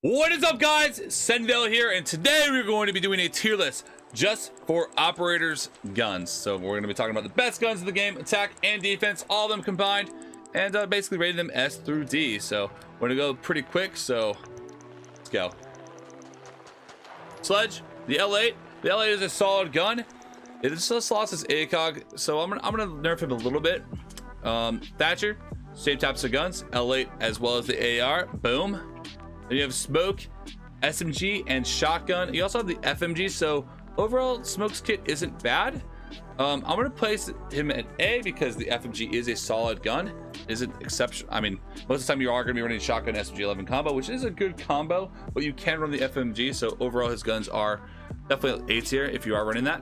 What is up, guys? SenVale here, and today we're going to be doing a tier list just for operators guns. So we're going to be talking about the best guns in the game, attack and defense, all of them combined, and basically rating them S through D. So we're going to go pretty quick, so let's go. Sledge, the L8. The L8 is a solid gun. It just lost its ACOG, so I'm gonna nerf him a little bit. Thatcher, same types of guns, L8 as well as the AR. Boom. Then you have smoke, SMG, and shotgun. You also have the FMG, so overall smoke's kit isn't bad. I'm gonna place him at A because the FMG is a solid gun. Isn't exceptional. I mean, most of the time you are gonna be running shotgun SMG 11 combo, which is a good combo, but you can run the FMG. So overall, his guns are definitely A tier if you are running that.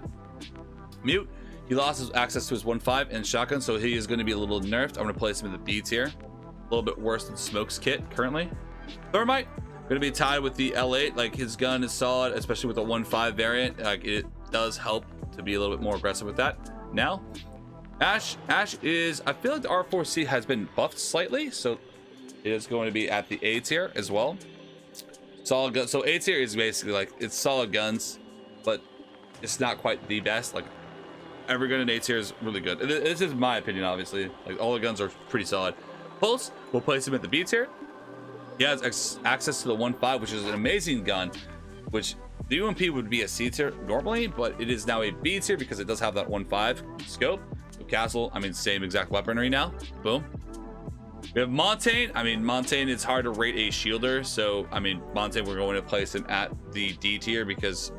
Mute, he lost his access to his 1.5 and shotgun, so he is going to be a little nerfed. I'm going to place him in the B tier, a little bit worse than Smoke's kit currently. Thermite, going to be tied with the L8. Like, his gun is solid, especially with the 1.5 variant. Like, it does help to be a little bit more aggressive with that. Now, Ash is, I feel like the R4C has been buffed slightly, so it is going to be at the A tier as well. Solid gun. So A tier is basically like, it's solid guns, but it's not quite the best. Like, every gun in A tier is really good. This is my opinion, obviously. Like, all the guns are pretty solid. Pulse, we'll place him at the B tier. He has access to the 1.5, which is an amazing gun, which the UMP would be a C tier normally, but it is now a B tier because it does have that 1.5 scope. So Castle, I mean, same exact weaponry now. Boom. We have Montaigne. I mean, Montaigne, it's hard to rate a shielder. So, I mean, Montaigne, we're going to place him at the D tier because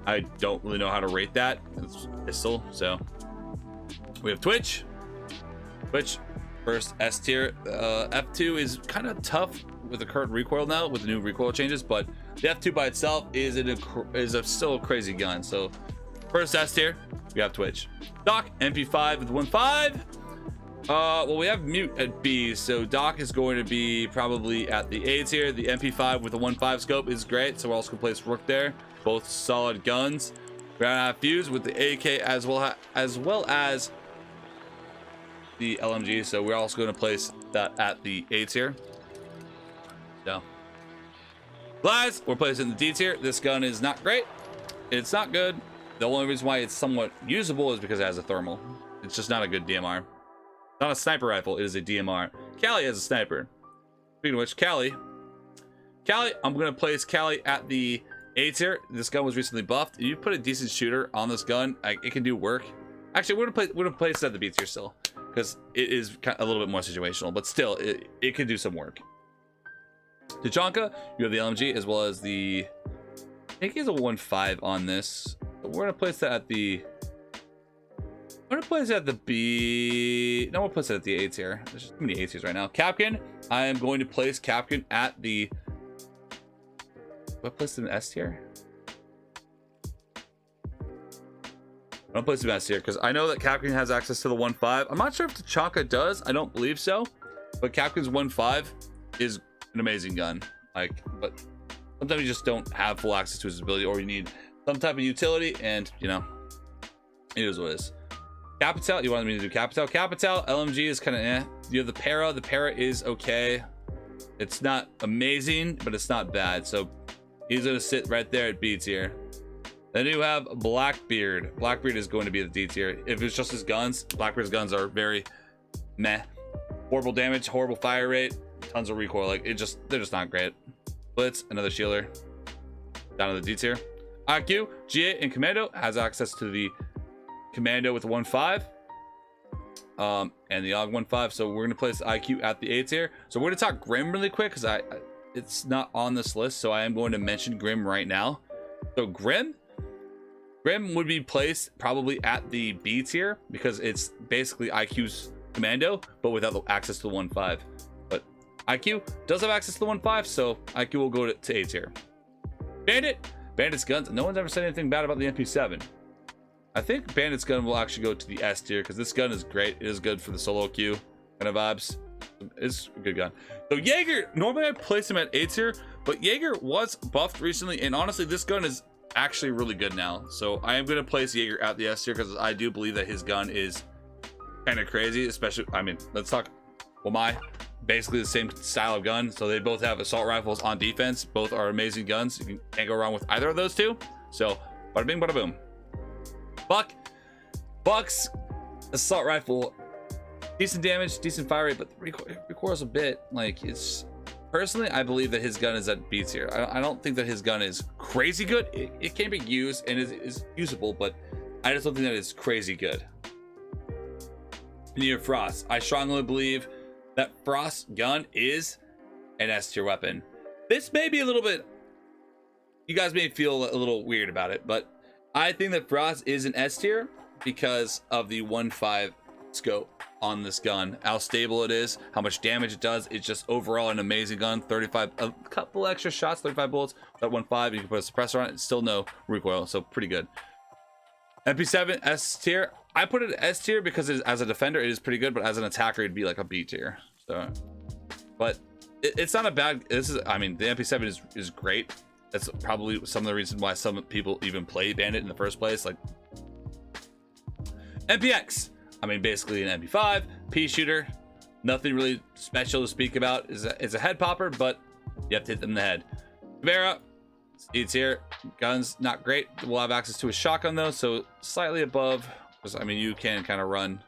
I don't really know how to rate that. It's pistol. So we have Twitch first S tier. F2 is kind of tough with the current recoil now with the new recoil changes, but the F2 by itself is still a crazy gun. So first S tier, we have Twitch. Doc, MP5 with 1.5. Well, we have Mute at B, so Doc is going to be probably at the A tier. The MP5 with the 1.5 scope is great, so we're also gonna place Rook there. Both solid guns. We're gonna have Fuse with the AK as well as the LMG, so we're also gonna place that at the A tier. So Glass, we're placing the D tier. This gun is not great. It's not good. The only reason why it's somewhat usable is because it has a thermal. It's just not a good DMR. Not a sniper rifle, it is a DMR. Callie has a sniper. Speaking of which, Callie, I'm gonna place Callie at the A tier. This gun was recently buffed. If you put a decent shooter on this gun, it can do work. Actually, we're gonna place it at the B tier still because it is a little bit more situational, but still, it can do some work. Tachanka, you have the LMG as well as the, I think he has a 1.5 on this. But we're gonna place that at the, I'm gonna place it at the B. No, we'll place it at the A tier. There's just too many A tiers right now. Capkin, I am going to place Capkin at the, what place in the S tier? I'm gonna place him in S tier because I know that Capkin has access to the 1.5. I'm not sure if Tachanka does. I don't believe so. But Capkin's 1.5 is an amazing gun. Like, but sometimes you just don't have full access to his ability, or you need some type of utility, and you know, it is what it is. Capital, you wanted me to do Capital. Capital, LMG is kind of eh. You have the Para. The Para is okay. It's not amazing, but it's not bad. So he's gonna sit right there at B tier. Then you have Blackbeard. Blackbeard is going to be the D tier. If it's just his guns, Blackbeard's guns are very meh. Horrible damage, horrible fire rate, tons of recoil. Like, they're just not great. Blitz, another shielder, down to the D tier. IQ, GA, and Commando has access to the Commando with the 1.5. And the AUG 1.5. So we're gonna place IQ at the A tier. So we're gonna talk Grim really quick because it's not on this list, so I am going to mention Grim right now. So Grim would be placed probably at the B tier because it's basically IQ's Commando, but without the access to the 1.5. But IQ does have access to the 1.5, so IQ will go to A tier. Bandit's guns. No one's ever said anything bad about the MP7. I think Bandit's gun will actually go to the S tier because this gun is great. It is good for the solo queue kind of vibes. It's a good gun. So Jaeger, normally I place him at A tier, but Jaeger was buffed recently, and honestly, this gun is actually really good now. So I am going to place Jaeger at the S tier because I do believe that his gun is kind of crazy, especially, I mean, let's talk, well, my basically the same style of gun. So they both have assault rifles on defense. Both are amazing guns. You can't go wrong with either of those two. So bada bing, bada boom. Buck's assault rifle, decent damage, decent fire rate, but the recoil's a bit like it's. Personally, I believe that his gun is at B tier. I don't think that his gun is crazy good. It can be used and is usable, but I just don't think that it's crazy good. Near Frost, I strongly believe that Frost gun is an S tier weapon. This may be a little bit, you guys may feel a little weird about it, but I think that Frost is an S tier because of the 1.5 scope on this gun, how stable it is, how much damage it does. It's just overall an amazing gun. 35, a couple extra shots, 35 bullets. That 1.5, you can put a suppressor on it. Still no recoil, so pretty good. MP7 S tier. I put it S tier because as a defender it is pretty good, but as an attacker it'd be like a B tier. So, but it's not a bad. This is, I mean, the MP7 is great. That's probably some of the reasons why some people even play Bandit in the first place. Like MPX. I mean, basically an MP5 pea shooter. Nothing really special to speak about. It's a head popper, but you have to hit them in the head. Vera, speeds here. Guns not great. We'll have access to a shotgun though, so slightly above. Because I mean, you can kind of run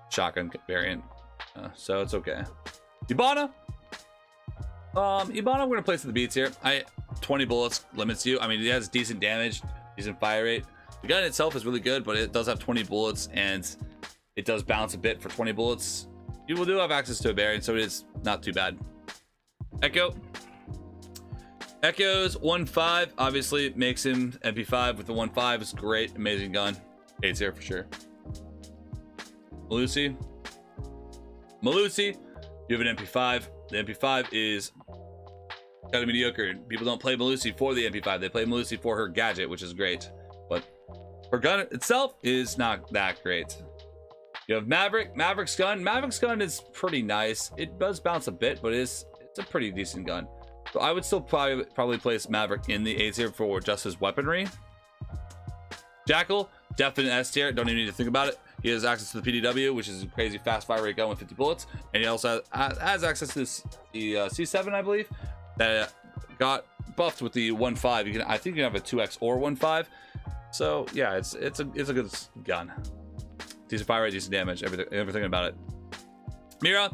shotgun variant, so it's okay. Ibana. Ibana, we're gonna place in the beats here. 20 bullets limits you. I mean, it has decent damage, decent fire rate. The gun itself is really good, but it does have 20 bullets and it does bounce a bit for 20 bullets. You will do have access to a variant, so it is not too bad. Echo's 1.5 obviously makes him MP5 with the 1.5. It's great, amazing gun. It's here for sure. Malusi, you have an MP5. The MP5 is kind of mediocre. People don't play Malusi for the MP5. They play Malusi for her gadget, which is great. But her gun itself is not that great. You have Maverick's gun. Maverick's gun is pretty nice. It does bounce a bit, but it's a pretty decent gun. So I would still probably place Maverick in the A tier for just his weaponry. Jackal, definite S tier. Don't even need to think about it. He has access to the PDW, which is a crazy fast fire rate gun with 50 bullets, and he also has access to the C7, I believe, that got buffed with the 1.5. You can, I think, you can have a 2x or 1.5. So yeah, it's a good gun. Decent fire rate, decent damage, everything about it. Mira,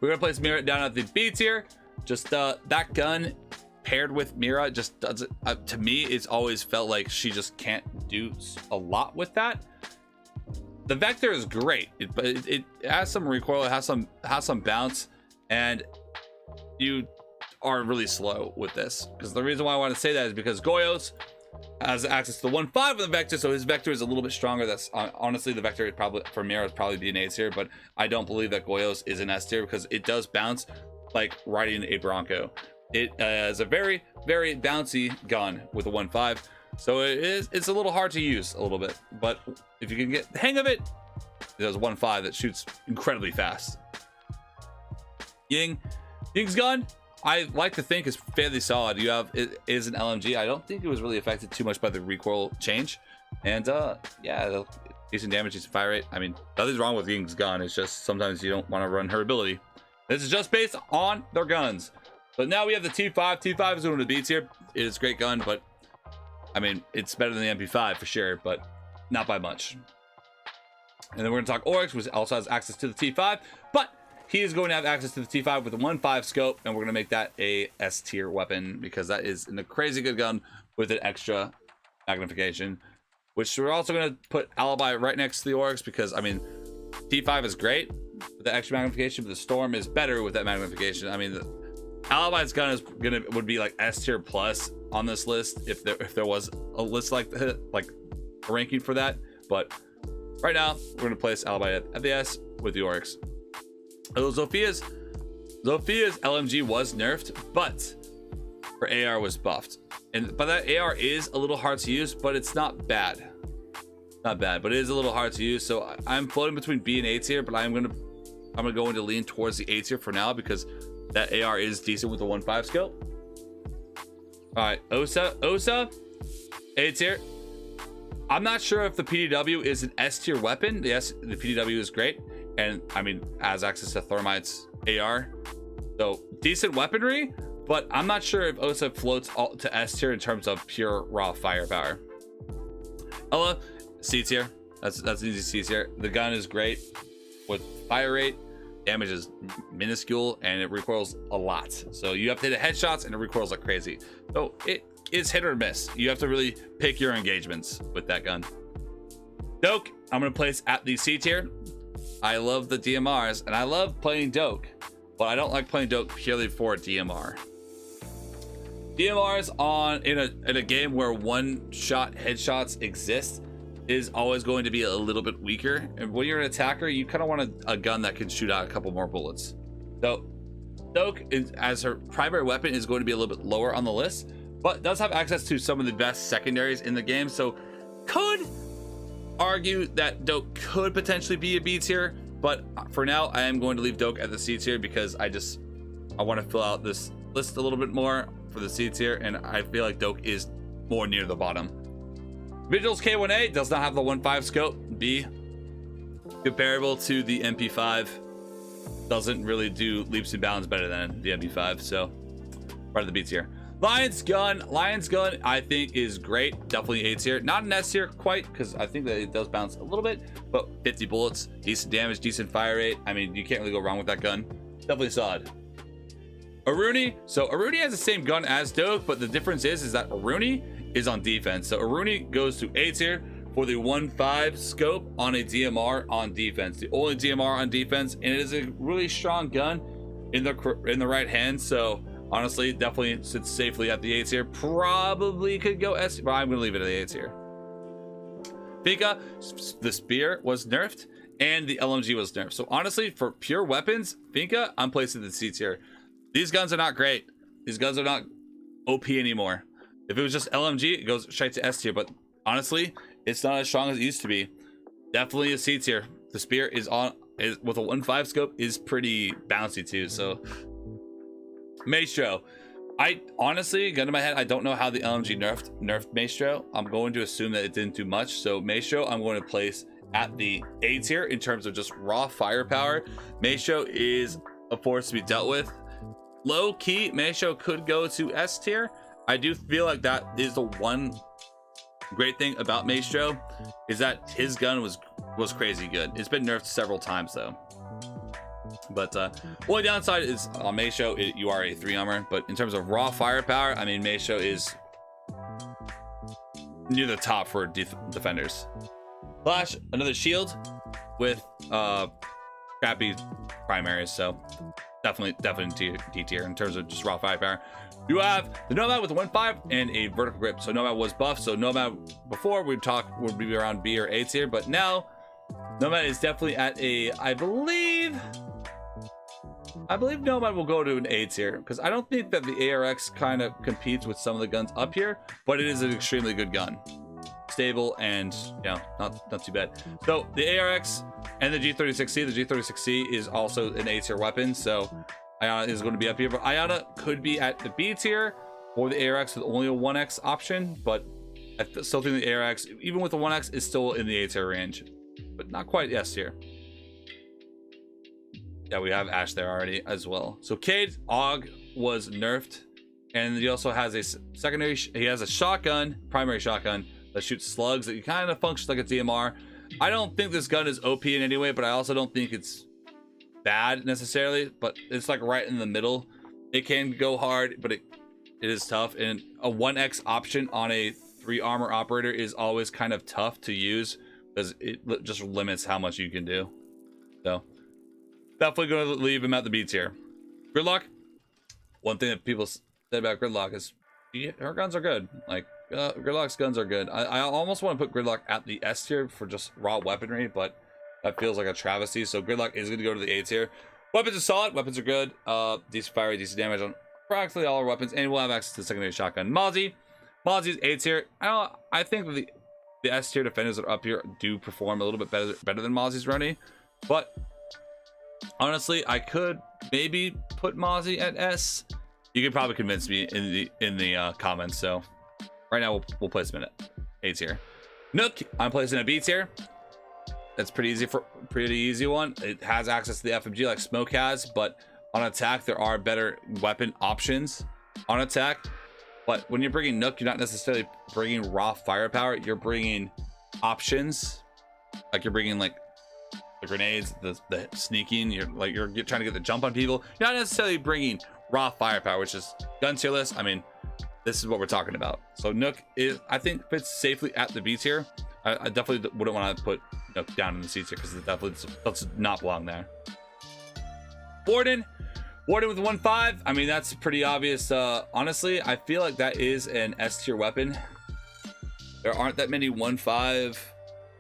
we're gonna place Mira down at the B tier. Just that gun paired with Mira just doesn't. To me, it's always felt like she just can't do a lot with that. The Vector is great, but it has some recoil, it has some bounce, and you are really slow with this. Because the reason why I want to say that is because Goyos has access to the 1.5 with the Vector, so his Vector is a little bit stronger. That's honestly, the Vector is probably for Mira would probably be an A tier, but I don't believe that Goyos is an S tier because it does bounce like riding a Bronco. It is a very, very bouncy gun with a 1.5. So it's a little hard to use a little bit, but if you can get the hang of it, there's 1.5 that shoots incredibly fast. Ying's gun, I like to think, is fairly solid. It is an LMG. I don't think it was really affected too much by the recoil change, and yeah, decent damage, decent fire rate. I mean, nothing's wrong with Ying's gun. It's just sometimes you don't want to run her ability. This is just based on their guns. But now we have the T5. T5 is going to beats here. It is a great gun, but I mean, it's better than the MP5 for sure, but not by much. And then we're going to talk Oryx, which also has access to the T5, but he is going to have access to the T5 with a 1.5 scope, and we're going to make that a S tier weapon because that is a crazy good gun with an extra magnification, which we're also going to put Alibi right next to the Oryx because, I mean, T5 is great with the extra magnification, but the Storm is better with that magnification. I mean, the Alibi's gun would be like S tier plus on this list if there was a list like a ranking for that, but right now we're going to place Alibi at the S with the Oryx. Zophia's LMG was nerfed, but her AR was buffed, but that AR is a little hard to use, but it's not bad. Not bad, but it is a little hard to use. So I'm floating between B and A tier, but I'm gonna go into lean towards the A tier for now because that AR is decent with the 1.5 scope. All right, Osa, A tier. I'm not sure if the PDW is an S tier weapon. Yes, the PDW is great. and I mean has access to Thermite's AR, so decent weaponry. But I'm not sure if Osa floats all to S tier in terms of pure raw firepower. Ella, C tier. That's an easy C tier. The gun is great with fire rate, damage is minuscule, and it recoils a lot. So you have to hit headshots and it recoils like crazy. So it is hit or miss. You have to really pick your engagements with that gun. Doke, I'm gonna place at the C tier. I love the DMRs and I love playing Doke, but I don't like playing Doke purely for DMR. DMRs in a game where one shot headshots exist is always going to be a little bit weaker. And when you're an attacker, you kind of want a gun that can shoot out a couple more bullets. So Doke as her primary weapon is going to be a little bit lower on the list, but does have access to some of the best secondaries in the game. So could argue that Doke could potentially be a B tier, but for now I am going to leave Doke at the C tier because I want to fill out this list a little bit more for the C tier, and I feel like Doke is more near the bottom. Vigil's K1A does not have the 1.5 scope. B, comparable to the MP5, doesn't really do leaps and bounds better than the MP5, so part of the B tier. Lion's gun I think is great, definitely A tier, not an S tier quite, because I think that it does bounce a little bit, but 50 bullets, decent damage, decent fire rate. I mean, you can't really go wrong with that gun. Definitely solid. Aruni, so Aruni has the same gun as Doke, but the difference is that Aruni is on defense. So Aruni goes to A tier for the 1.5 scope on a DMR on defense, the only DMR on defense, and it is a really strong gun in the right hand. So honestly, definitely sits safely at the A tier. Probably could go S, but I'm gonna leave it at the A tier. Fika, the spear was nerfed and the LMG was nerfed. So honestly, for pure weapons, Fika, I'm placing the C tier. These guns are not great. These guns are not OP anymore. If it was just LMG, it goes straight to S tier, but honestly, it's not as strong as it used to be. Definitely a C tier. The spear is with a 1.5 scope is pretty bouncy too. So Maestro, I honestly, gun to my head, I don't know how the LMG nerfed Maestro. I'm going to assume that it didn't do much. So Maestro, I'm going to place at the A tier in terms of just raw firepower. Maestro is a force to be dealt with. Low key, Maestro could go to S tier. I do feel like that is the one great thing about Maestro, is that his gun was crazy good. It's been nerfed several times though. But only downside is on Maestro, you are a 3 armor, but in terms of raw firepower, I mean, Maestro is near the top for defenders. Flash, another shield with crappy primaries, so definitely D tier in terms of just raw firepower. You have the Nomad with a 1.5 and a vertical grip. So Nomad was buffed. So Nomad before would be around B or A tier, but now Nomad is definitely at a, I believe Nomad will go to an A tier, because I don't think that the ARX kind of competes with some of the guns up here, but it is an extremely good gun, stable, and not too bad. So the ARX and the G36C, the G36C is also an A tier weapon, so Iana is going to be up here, but Iana could be at the B tier or the ARX with only a 1x option, but I still think the ARX, even with the 1x, is still in the A tier range, but not quite S tier. Yeah, we have Ash there already as well. So Cade, AUG was nerfed, and he also has a secondary, he has a shotgun, primary shotgun, that shoots slugs that kind of functions like a DMR. I don't think this gun is OP in any way, but I also don't think it's bad necessarily, but it's like right in the middle. It can go hard, but it is tough, and a 1x option on a 3 armor operator is always kind of tough to use because it just limits how much you can do. So definitely going to leave him at the B tier. Gridlock, one thing that people said about Gridlock is her guns are good. Like Gridlock's guns are good. I almost want to put Gridlock at the S tier for just raw weaponry, but that feels like a travesty. So Gridlock is going to go to the A tier. Weapons are solid. Weapons are good. Decent fire rate, decent damage on practically all our weapons, and we'll have access to the secondary shotgun. Mozzie is A tier. I think that the S tier defenders that are up here do perform a little bit better than Mozzie's Roni, but honestly, I could maybe put Mozzie at S. You could probably convince me in the comments. So right now we'll place him in A tier. Nook, I'm placing a B tier. That's pretty easy one. It has access to the FMG like Smoke has, but on attack there are better weapon options on attack. But when you're bringing Nook, you're not necessarily bringing raw firepower. You're bringing options, like you're bringing like the grenades, the sneaking. You're trying to get the jump on people. You're not necessarily bringing raw firepower, which is gun tier list. I mean, this is what we're talking about. So Nook is, I think, fits safely at the B tier. I definitely wouldn't want to put Nook down in the C tier because it definitely does not belong there. Warden with 1.5. I mean, that's pretty obvious. Honestly, I feel like that is an S tier weapon. There aren't that many 1.5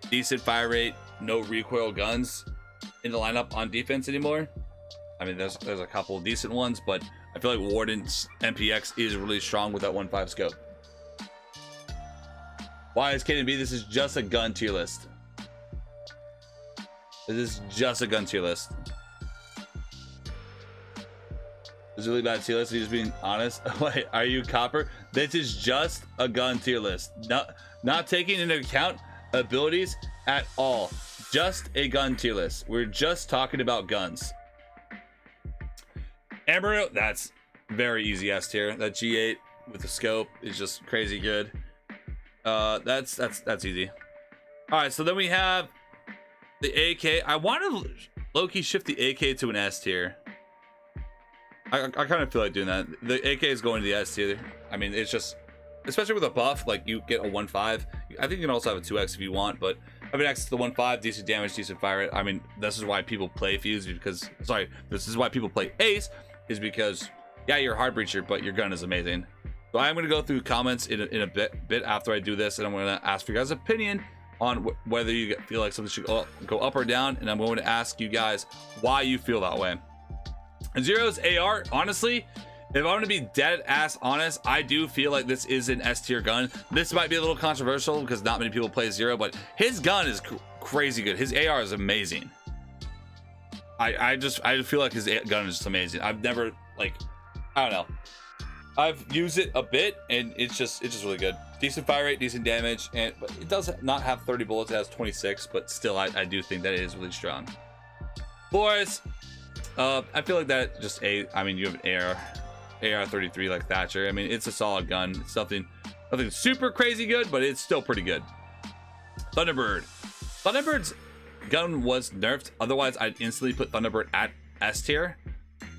decent fire rate, no recoil guns in the lineup on defense anymore. I mean, there's a couple of decent ones, but I feel like Warden's MPX is really strong with that 1.5 scope. Why is KDB? This is just a gun tier list. This is just a gun tier list. It's a really bad tier list. He's just being honest. Wait, are you Copper? This is just a gun tier list. Not taking into account abilities at all. Just a gun tier list. We're just talking about guns. Amarillo, that's very easy S tier. That G8 with the scope is just crazy good. That's easy. All right, so then we have the AK. I want to low-key shift the AK to an S tier. I kind of feel like doing that. The AK is going to the S tier. I mean, it's just, especially with a buff, like you get a 1.5. I think you can also have a 2x if you want, but having access to the 1.5, decent damage, decent fire rate. I mean, this is why people play Fuse, because, sorry, this is why people play Ace, is because, yeah, you're a hard breacher, but your gun is amazing. So I'm going to go through comments in a bit after I do this, and I'm going to ask for you guys' opinion on whether you feel like something should go up or down, and I'm going to ask you guys why you feel that way. Zero's AR, honestly, if I'm going to be dead ass honest, I do feel like this is an S tier gun. This might be a little controversial because not many people play Zero, but his gun is crazy good. His AR is amazing. I just feel like his gun is just amazing. I've never, like, I don't know. I've used it a bit and it's just really good. Decent fire rate, decent damage, and but it does not have 30 bullets. It has 26, but still I do think that it is really strong. Boys, I feel like that just I mean, you have an AR-33 like Thatcher. I mean, it's a solid gun. It's nothing super crazy good, but it's still pretty good. Thunderbird's gun was nerfed. Otherwise, I'd instantly put Thunderbird at S tier.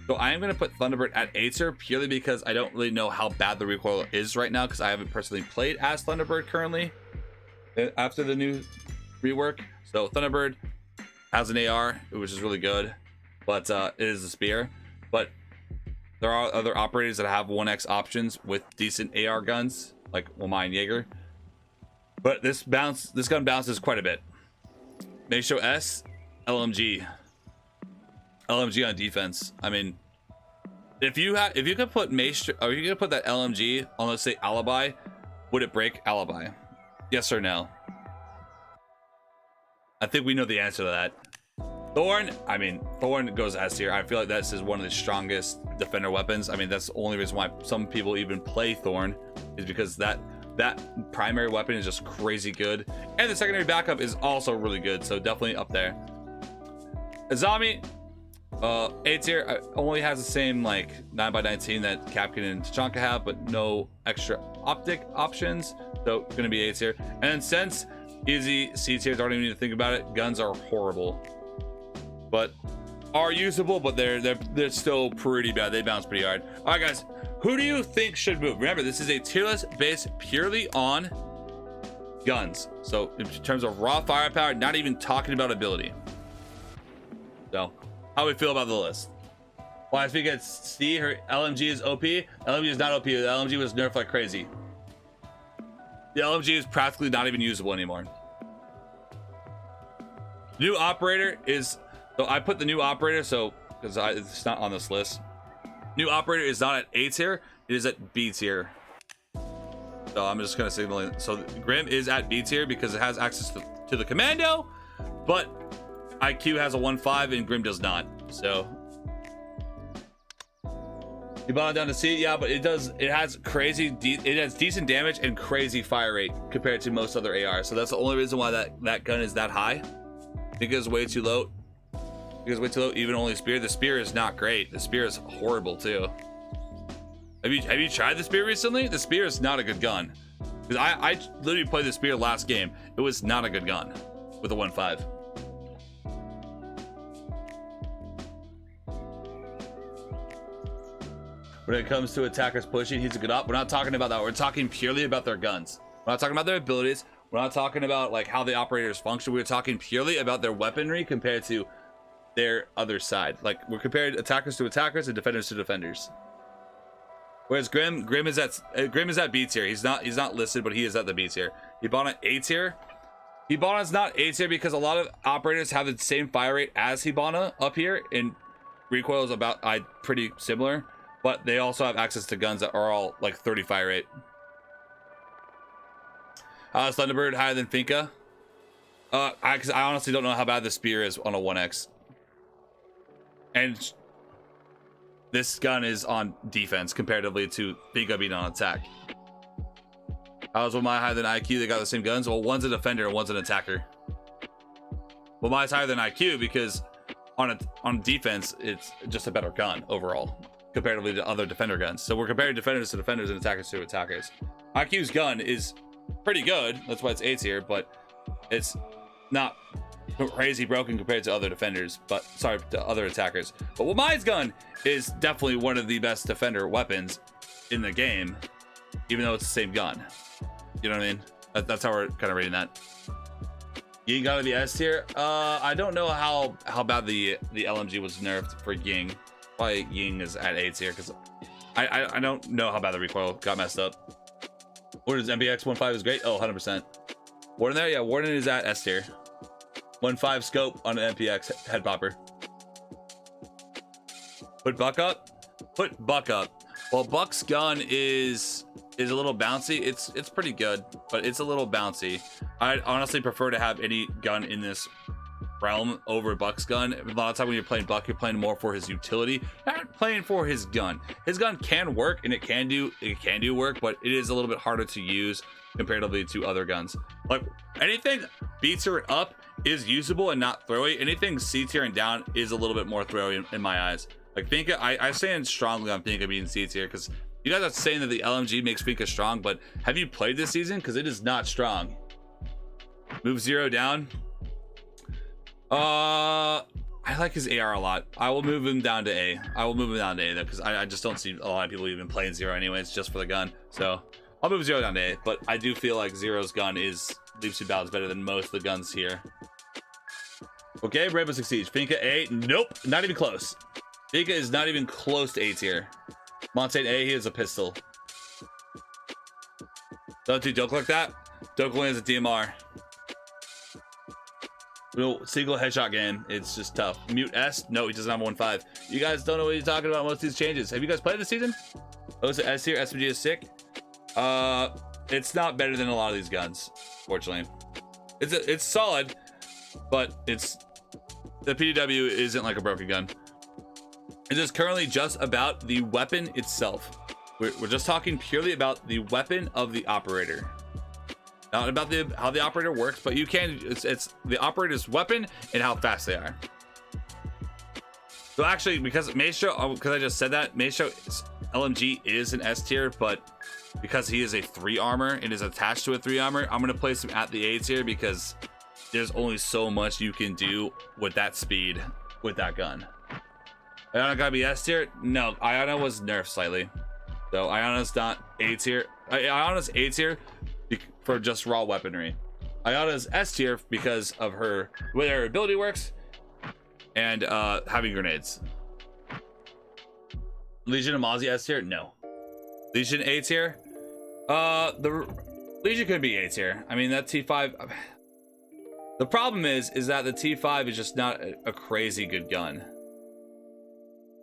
So I am going to put Thunderbird at A tier purely because I don't really know how bad the recoil is right now because I haven't personally played as Thunderbird currently after the new rework. So Thunderbird has an AR, which is really good, but it is a spear. But there are other operators that have 1x options with decent AR guns, like Wamai and Jaeger. But this gun bounces quite a bit. Maestro S, LMG on defense. I mean, if you could put Maestro, or you could put that LMG on, let's say, Alibi, would it break Alibi? Yes or no? I think we know the answer to that. Thorn, I mean, Thorn goes S tier. I feel like this is one of the strongest defender weapons. I mean, that's the only reason why some people even play Thorn, is because that primary weapon is just crazy good, and the secondary backup is also really good. So definitely up there. Azami, A tier, only has the same like 9x19 that Capkin and Tachanka have, but no extra optic options. So gonna be A tier. And then Sens, easy C tier. Don't even need to think about it. Guns are horrible, but are usable, but they're still pretty bad. They bounce pretty hard. All right, guys, who do you think should move? Remember, this is a tier list based purely on guns. So in terms of raw firepower, not even talking about ability. So how we feel about the list? Why if we get C, her LMG is OP. LMG is not OP. The LMG was nerfed like crazy. The LMG is practically not even usable anymore. New operator is, so I put the new operator, so because it's not on this list. New operator is not at A tier, it is at B tier. So I'm just gonna signal it. So Grim is at B tier because it has access to the commando, but IQ has a 1.5 and Grim does not. So you bought it down to C, yeah, but it has decent damage and crazy fire rate compared to most other ARs. So that's the only reason why that gun is that high. Finka is way too low. Finka's way too low. Even only spear. The spear is not great. The spear is horrible too. Have you tried the spear recently? The spear is not a good gun. Because I literally played the spear last game. It was not a good gun with a 1.5. When it comes to attackers pushing, he's a good op. We're not talking about that. We're talking purely about their guns. We're not talking about their abilities. We're not talking about like how the operators function. We're talking purely about their weaponry compared to their other side. Like we're comparing attackers to attackers and defenders to defenders. Whereas Grim is at B tier. He's not listed, but he is at the B tier. Hibana A tier. Hibana's not A tier because a lot of operators have the same fire rate as Hibana up here, and Recoil is about pretty similar. But they also have access to guns that are all like 30 fire rate. Is Thunderbird higher than Finka? Because I honestly don't know how bad the spear is on a 1x. And this gun is on defense comparatively to Finka being on attack. How is Wamai higher than IQ? They got the same guns? Well, one's a defender and one's an attacker. Wamai's higher than IQ because on defense, it's just a better gun overall, comparatively to other defender guns. So we're comparing defenders to defenders and attackers to attackers. IQ's gun is pretty good. That's why it's A tier, but it's not crazy broken compared to other defenders, but sorry, to other attackers. But Wamai's gun is definitely one of the best defender weapons in the game, even though it's the same gun. You know what I mean? That's how we're kind of rating that. Ying got to the S tier. I don't know how bad the LMG was nerfed for Ying. Probably Ying is at A tier because I don't know how bad the recoil got messed up. Warden's MPX 1.5 is great. Oh, 100%. Warden there? Yeah, Warden is at S tier. 1.5 scope on an MPX head popper. Put Buck up? Put Buck up. Well, Buck's gun is a little bouncy. It's pretty good, but it's a little bouncy. I'd honestly prefer to have any gun in this realm over Buck's gun. A lot of time when you're playing Buck, you're playing more for his utility, not playing for his gun. His gun can work and it can do work, but it is a little bit harder to use comparatively to other guns. Like anything B tier up is usable and not throwy. Anything C tier and down is a little bit more throwy in my eyes. Like Finka, I stand strongly on Finka being C tier because you guys are saying that the LMG makes Finka strong, but have you played this season? Because it is not strong. Move 0 down. I like his AR a lot. I will move him down to A. I will move him down to A though, because I just don't see a lot of people even playing 0 anyways, just for the gun. So I'll move 0 down to A, but I do feel like 0's gun is leaps to balance better than most of the guns here. Okay, Rainbow Six Siege. Finka A. Nope, not even close. Finka is not even close to A tier. Montaigne A, he is a pistol. Don't do Doke like that. Doke only has a DMR. Real single headshot game. It's just tough. Mute S. No, he doesn't have 1.5. You guys don't know what you're talking about. Most of these changes. Have you guys played this season? Oh, is it S tier? SMG is sick. It's not better than a lot of these guns, fortunately. It's solid, but it's the PDW isn't like a broken gun. It is currently just about the weapon itself. We're just talking purely about the weapon of the operator. Not about how the operator works, but you can. It's the operator's weapon and how fast they are. So actually, because Maestro, because I just said that, Maestro LMG is an S tier, but because he is a 3 armor and is attached to a 3 armor, I'm gonna place him at the A tier because there's only so much you can do with that speed with that gun. Iona gotta be S tier? No, Iona was nerfed slightly. So Iona's not A tier. Iona's A tier for just raw weaponry. Iona's S tier because of the way her ability works and having grenades. Legion and Mozzie S tier? No. Legion A tier? The Legion could be A tier. I mean, that T5. The problem is that the T5 is just not a crazy good gun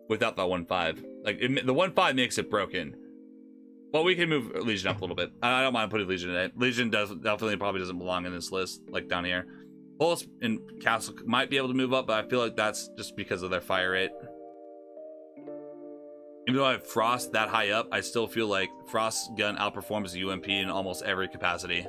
without that 1.5. Like the 1.5 makes it broken. Well, we can move Legion up a little bit. I don't mind putting Legion in it. Legion definitely probably doesn't belong in this list, like down here. Pulse and Castle might be able to move up, but I feel like that's just because of their fire rate. Even though I have Frost that high up, I still feel like Frost's gun outperforms the UMP in almost every capacity.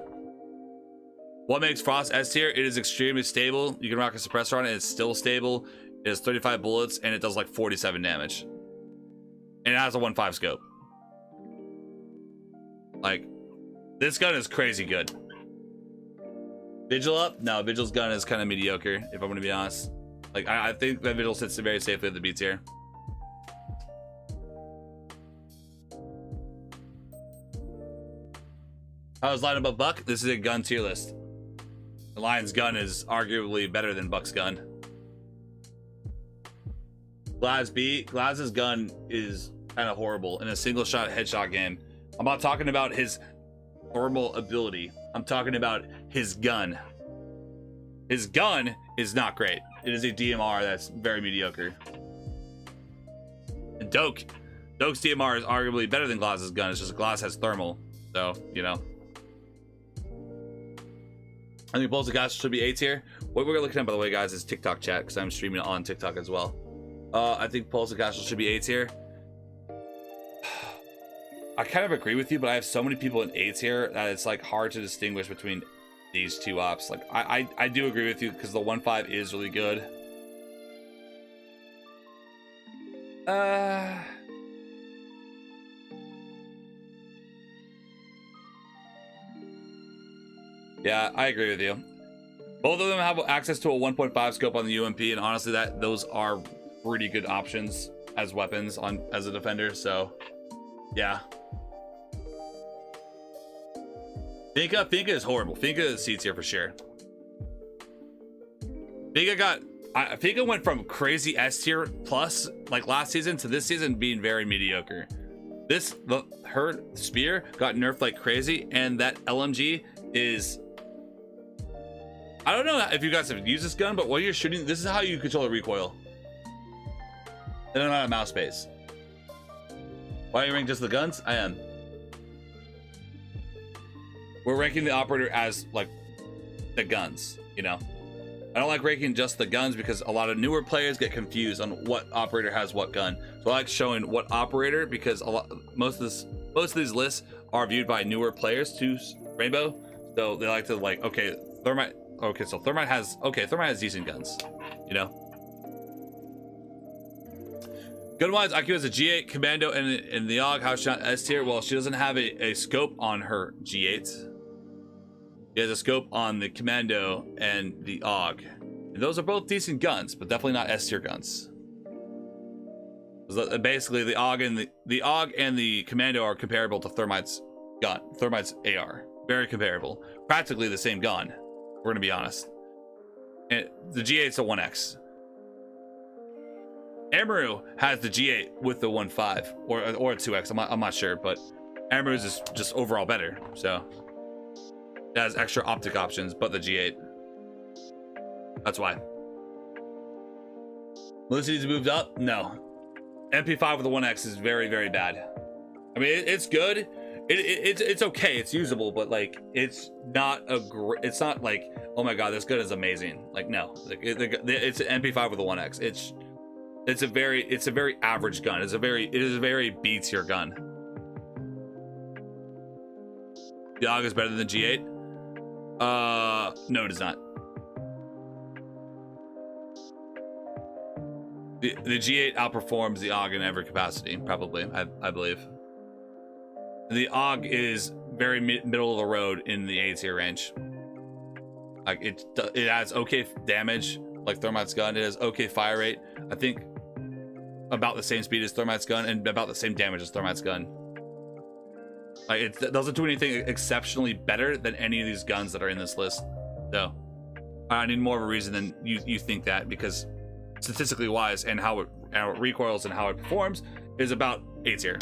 What makes Frost S tier? It is extremely stable. You can rock a suppressor on it. It's still stable. It has 35 bullets and it does like 47 damage. And it has a 1.5 scope. Like, this gun is crazy good. Vigil up? No, Vigil's gun is kind of mediocre, if I'm going to be honest. Like, I think that Vigil sits very safely at the B tier. I was lying about Buck. This is a gun tier list. The Lion's gun is arguably better than Buck's gun. Glaz's gun is kind of horrible in a single shot headshot game. I'm not talking about his thermal ability. I'm talking about his gun. His gun is not great. It is a DMR that's very mediocre. And Doke's DMR is arguably better than Glaz's gun. It's just Glaz has thermal. So, you know. I think Pulse of Castle should be A tier. What we're looking at, by the way, guys, is TikTok chat, because I'm streaming on TikTok as well. I think Pulse of Castle should be A tier. I kind of agree with you, but I have so many people in A tier that it's like hard to distinguish between these two ops. Like I do agree with you because the 1.5 is really good. Yeah, I agree with you. Both of them have access to a 1.5 scope on the UMP, and honestly, those are pretty good options as weapons as a defender. So, yeah. Finka is horrible. Finka is C tier for sure. Finka went from crazy S tier plus like last season to this season being very mediocre. Her spear got nerfed like crazy, and that LMG is. I don't know if you guys have used this gun, but while you're shooting, this is how you control a recoil. And I'm out of mouse space. Why are you ranking just the guns? I am. We're ranking the operator as like the guns, you know. I don't like ranking just the guns because a lot of newer players get confused on what operator has what gun. So I like showing what operator because most of these lists are viewed by newer players to Rainbow. So they like to like, okay, Thermite. Okay, so Thermite has decent guns, you know. Gun-wise, IQ has a G8 Commando and the AUG house shot S tier. Well, she doesn't have a scope on her G8. She has a scope on the Commando and the AUG. And those are both decent guns, but definitely not S tier guns. Basically, the AUG and the Commando are comparable to Thermite's AR. Very comparable. Practically the same gun. We're gonna be honest. And the G8's a 1X. Amaru has the G8 with the 1.5 or a 2X. I'm not sure, but Amaru's is just overall better. So it has extra optic options, but the G8. That's why. Felicity's moved up? No. MP5 with the 1X is very, very bad. I mean, it's good. It's okay. It's usable, but like it's not it's not like, oh my god, this gun is amazing. Like no, like it's an MP5 with a 1X. It's a very average gun. It is a very B tier gun. The AUG is better than the G8. No, it is not. The G8 outperforms the AUG in every capacity, probably. I believe. The AUG is very middle of the road in the A tier range. Like it has okay damage, like Thermite's gun. It has okay fire rate. I think about the same speed as Thermite's gun and about the same damage as Thermite's gun. Like it doesn't do anything exceptionally better than any of these guns that are in this list. So I need more of a reason than you think that, because statistically wise and how it recoils and how it performs is about A tier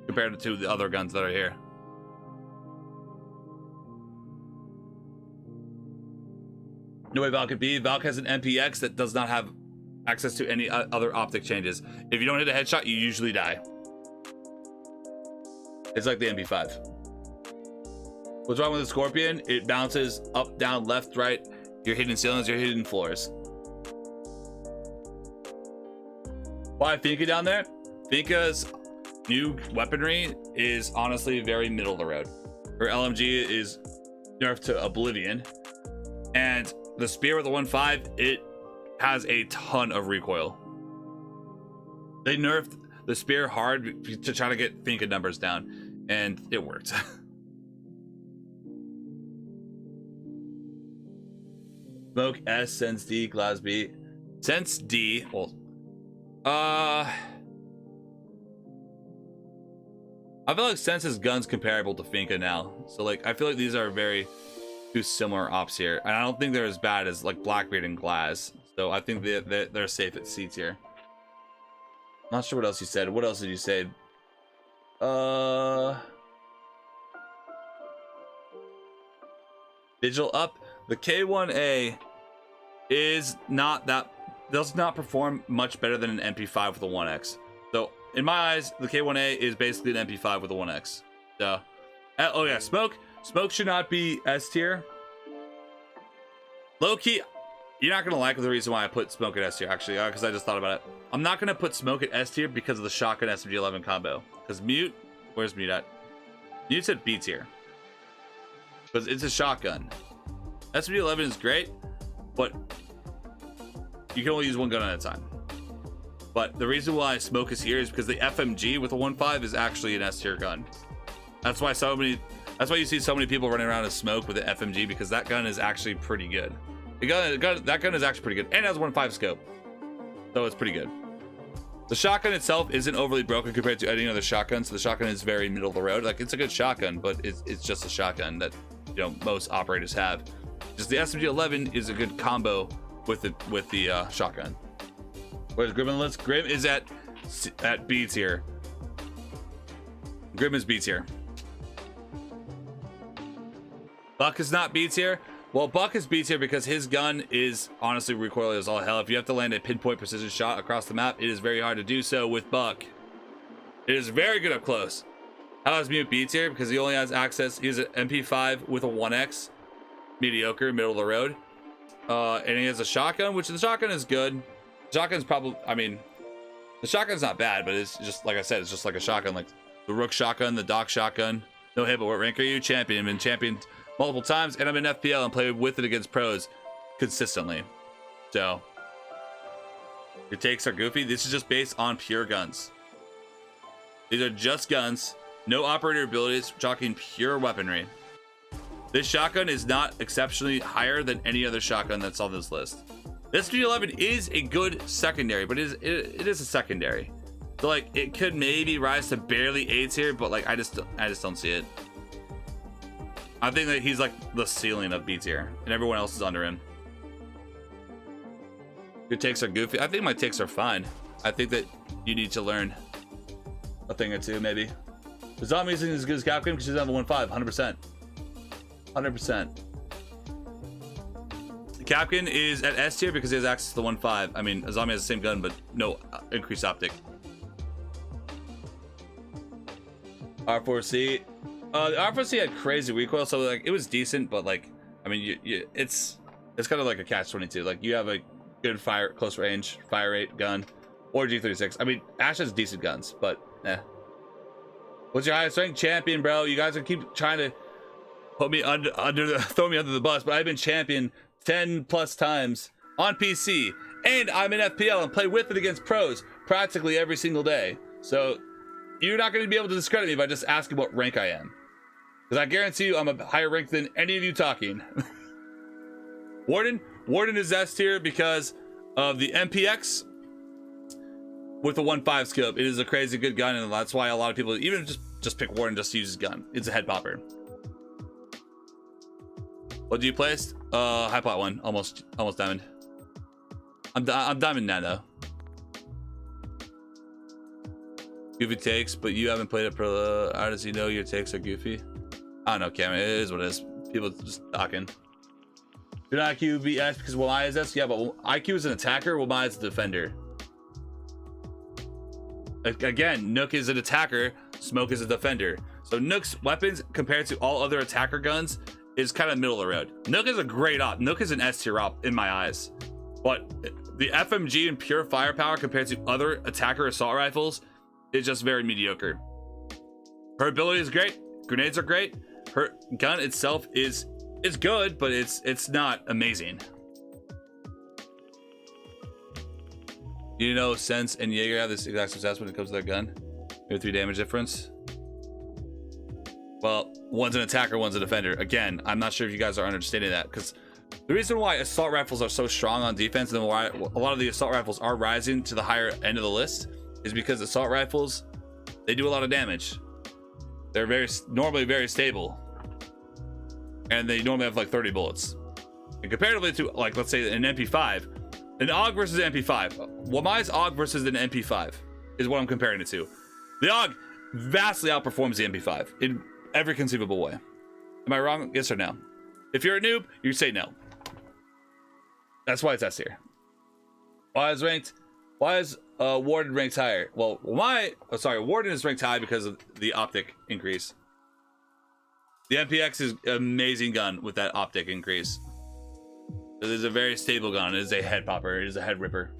compared to the other guns that are here. No way Valk could be. Valk has an MPX that does not have access to any other optic changes. If you don't hit a headshot, you usually die. It's like the MP5. What's wrong with the Scorpion? It bounces up, down, left, right. You're hitting ceilings, you're hitting floors. Why Finka down there? Finka's new weaponry is honestly very middle of the road. Her LMG is nerfed to oblivion. And the spear with the 1.5, it has a ton of recoil. They nerfed the spear hard to try to get Finka numbers down, and it worked. Smoke S, Sens D, Glass B. Sens D, well, I feel like Sens's gun's comparable to Finka now. So like, I feel like these are very two similar ops here, and I don't think they're as bad as like Blackbeard and Glass. So I think they're safe at C tier. Not sure what else you said. What else did you say? Digital up. The K1A is not that, does not perform much better than an MP5 with a 1X. So in my eyes, the K1A is basically an MP5 with a 1X. So, oh yeah, smoke should not be S tier. Low key, you're not gonna like the reason why I put smoke at S tier, actually, because I just thought about it. I'm not gonna put smoke at S tier because of the shotgun SMG11 combo. Because mute, where's mute at? Mute's at B tier because it's a shotgun. SMG11 is great, but you can only use one gun at a time. But the reason why smoke is here is because the FMG with a 1.5 is actually an S tier gun. That's why you see so many people running around with smoke with the FMG, because that gun is actually pretty good. That gun is actually pretty good, and it has 1.5 scope, so it's pretty good. The shotgun itself isn't overly broken compared to any other shotgun, so the shotgun is very middle of the road. Like, it's a good shotgun, but it's just a shotgun that, you know, most operators have. Just the SMG11 is a good combo with the shotgun. Where's Grim on the list? Grim is at B tier. Grim is B tier. Buck is not B tier. Well, Buck is B tier because his gun is honestly recoil as all hell. If you have to land a pinpoint precision shot across the map, it is very hard to do so with Buck. It is very good up close. How is Mute B tier? Because he only has access. He's an MP5 with a 1X. Mediocre, middle of the road. And he has a shotgun, which the shotgun is good. The shotgun's probably, I mean, the shotgun's not bad, but it's just, like I said, it's just like a shotgun, like the Rook shotgun, the Doc shotgun. No hit, but what rank are you? Champion. I've been championed multiple times, and I'm in FPL and play with it against pros consistently. So your takes are goofy. This is just based on pure guns. These are just guns, no operator abilities, talking pure weaponry. This shotgun is not exceptionally higher than any other shotgun that's on this list. This G11 is a good secondary, but it is a secondary. So like, it could maybe rise to barely A tier, but like, I just don't see it. I think that he's like the ceiling of B tier, and everyone else is under him. Your takes are goofy. I think my takes are fine. I think that you need to learn a thing or two, maybe. The zombie isn't as good as Capcom because she's on the 1.5, 100%. 100%. Capkin is at S tier because he has access to the 1.5. I mean, a zombie has the same gun, but no increased optic. R4C. The R4C had crazy recoil, so like it was decent, but like, I mean, it's kind of like a catch-22. Like, you have a good close range fire rate gun, or G36. I mean, Ash has decent guns, but What's your highest rank? Champion, bro. You guys are keep trying to put me throw me under the bus, but I've been champion 10 plus times on PC, and I'm in FPL and play with it against pros practically every single day. So you're not going to be able to discredit me by just asking what rank I am, because I guarantee you I'm a higher rank than any of you talking. Warden is S tier because of the MPX with the 1.5 scope. It is a crazy good gun, and that's why a lot of people even just pick Warden just to use his gun. It's a head popper. What do you place? High plot 1, almost diamond. I'm diamond now though. Goofy takes, but you haven't played it pro. How does he know your takes are goofy? I don't know, Cam. It is what it is. People just talking. Should IQ be S because Wamai is S? Yeah, but IQ is an attacker, Wamai is a defender. Again, Nook is an attacker, Smoke is a defender. So Nook's weapons compared to all other attacker guns is kind of middle of the road. Nook is a great op. Nook is an S tier op in my eyes. But the FMG and pure firepower compared to other attacker assault rifles is just very mediocre. Her ability is great. Grenades are great. Her gun itself is It's good, but it's not amazing. You know, Sens and Jaeger have this exact success when it comes to their gun. Maybe 3 damage difference. Well, one's an attacker, one's a defender. Again, I'm not sure if you guys are understanding that, because the reason why assault rifles are so strong on defense and why a lot of the assault rifles are rising to the higher end of the list is because assault rifles, they do a lot of damage. They're normally very stable, and they normally have like 30 bullets. And comparatively to, like, let's say an MP5, an AUG versus an MP5. Wamai's AUG versus an MP5 is what I'm comparing it to. The AUG vastly outperforms the MP5 in every conceivable way. Am I wrong? Yes or no? If you're a noob, you say no. That's why it's S here. Why is Warden ranked higher? Well, Warden is ranked high because of the optic increase. The MPX is an amazing gun with that optic increase. It is a very stable gun. It is a head popper. It is a head ripper.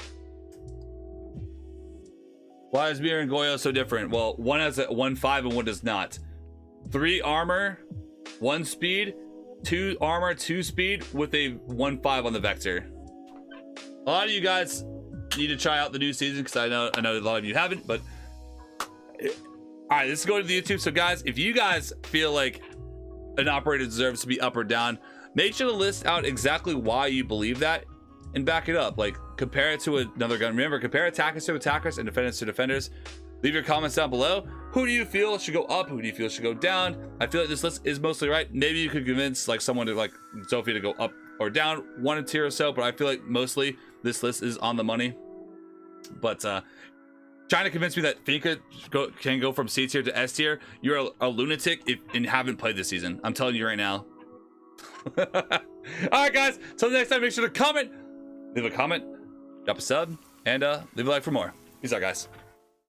Why is Mir and Goyo so different? Well, one has a 1.5 and one does not. 3 armor, 1 speed, 2 armor, 2 speed with a 1.5 on the vector. A lot of you guys need to try out the new season because I know a lot of you haven't, but all right, let's go to the YouTube. So guys, if you guys feel like an operator deserves to be up or down, make sure to list out exactly why you believe that and back it up. Like, compare it to another gun. Remember, compare attackers to attackers and defenders to defenders. Leave your comments down below. Who do you feel should go up? Who do you feel should go down? I feel like this list is mostly right. Maybe you could convince like someone to, like Sophie, to go up or down 1 tier or so, but I feel like mostly this list is on the money. But trying to convince me that Finka can go from C tier to S tier, you're a lunatic and haven't played this season. I'm telling you right now. All right, guys. Till next time, make sure to comment, leave a comment, drop a sub, and leave a like for more. Peace out, guys.